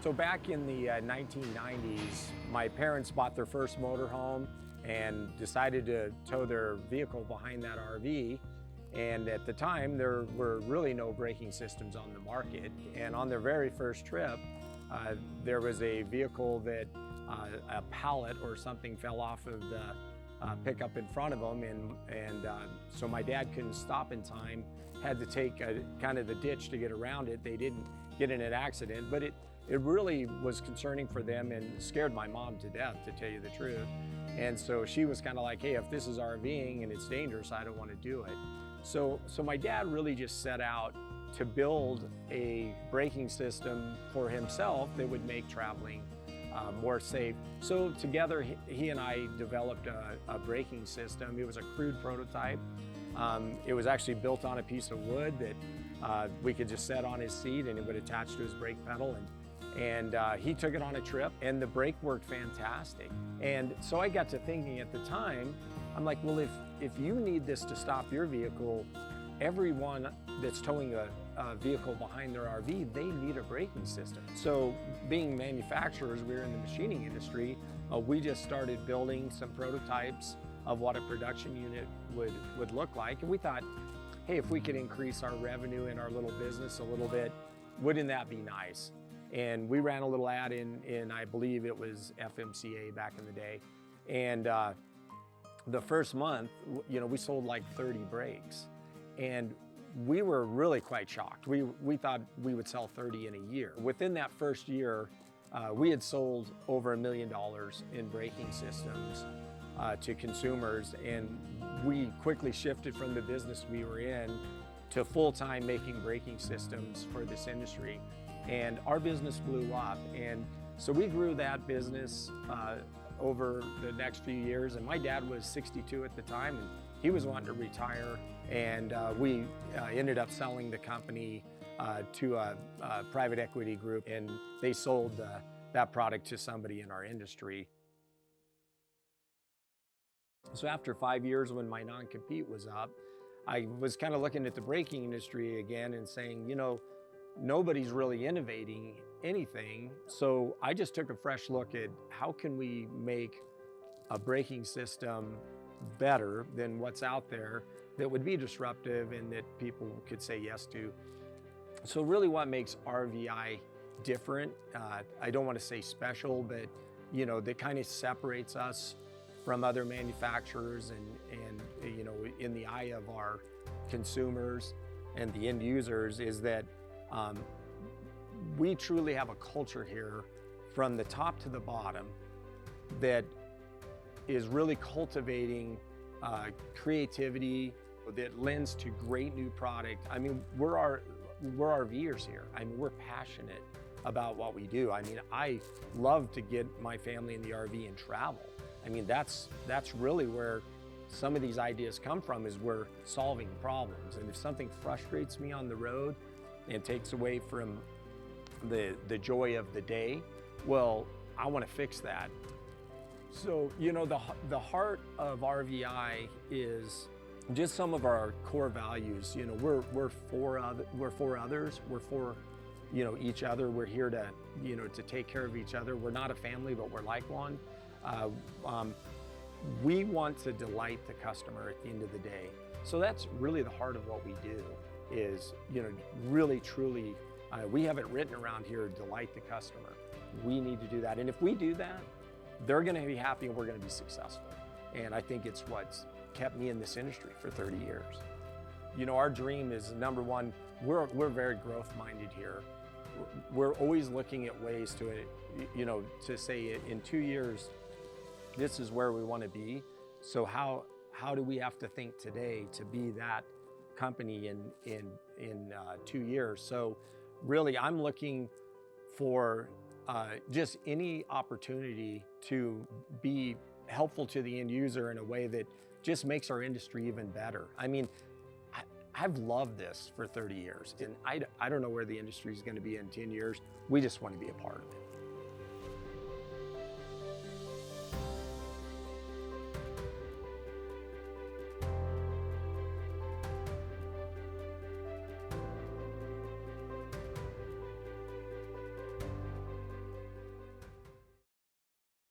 So back in the 1990s, my parents bought their first motorhome and decided to tow their vehicle behind that RV. And at the time, there were really no braking systems on the market. And on their very first trip, there was a vehicle that a pallet or something fell off of the pickup in front of them, and so my dad couldn't stop in time, had to take kind of the ditch to get around it. They didn't get in an accident, but it really was concerning for them and scared my mom to death, to tell you the truth. And so she was kind of like, hey, if this is RVing and it's dangerous, I don't want to do it. So my dad really just set out to build a braking system for himself that would make traveling more safe. So together, he and I developed a braking system. It was a crude prototype. It was actually built on a piece of wood that we could just set on his seat and it would attach to his brake pedal. And he took it on a trip and the brake worked fantastic. And so I got to thinking at the time, I'm like, well, if you need this to stop your vehicle, everyone that's towing a vehicle behind their RV, they need a braking system. So being manufacturers, we were in the machining industry, we just started building some prototypes of what a production unit would look like. And we thought, hey, if we could increase our revenue in our little business a little bit, wouldn't that be nice? And we ran a little ad in I believe it was FMCA back in the day. And the first month, we sold like 30 brakes. And we were really quite shocked. We thought we would sell 30 in a year. Within that first year, we had sold over $1 million in braking systems to consumers, and we quickly shifted from the business we were in to full-time making braking systems for this industry. And our business blew up, and so we grew that business over the next few years. And my dad was 62 at the time, and he was wanting to retire, and we ended up selling the company to a private equity group, and they sold that product to somebody in our industry. So after 5 years, when my non-compete was up, I was kind of looking at the braking industry again and saying, nobody's really innovating anything. So I just took a fresh look at how can we make a braking system better than what's out there that would be disruptive and that people could say yes to. So really what makes RVi different, I don't want to say special, but that kind of separates us from other manufacturers and in the eye of our consumers and the end users, is that we truly have a culture here from the top to the bottom that is really cultivating creativity that lends to great new product. I mean, we're RVers here. I mean, we're passionate about what we do. I mean, I love to get my family in the RV and travel. I mean, that's really where some of these ideas come from, is we're solving problems. And if something frustrates me on the road and takes away from the joy of the day, well, I want to fix that. So, the heart of RVi is just some of our core values. We're for others. We're for, each other. We're here to, to take care of each other. We're not a family, but we're like one. We want to delight the customer at the end of the day. So that's really the heart of what we do, is, really, truly, we have it written around here, delight the customer. We need to do that. And if we do that, they're going to be happy and we're going to be successful. And I think it's what's kept me in this industry for 30 years. Our dream is, number one, we're very growth minded here. We're always looking at ways to, to say in 2 years, this is where we want to be. So how do we have to think today to be that company in 2 years? So really, I'm looking for just any opportunity to be helpful to the end user in a way that just makes our industry even better. I mean, I've loved this for 30 years, and I don't know where the industry is going to be in 10 years. We just want to be a part of it.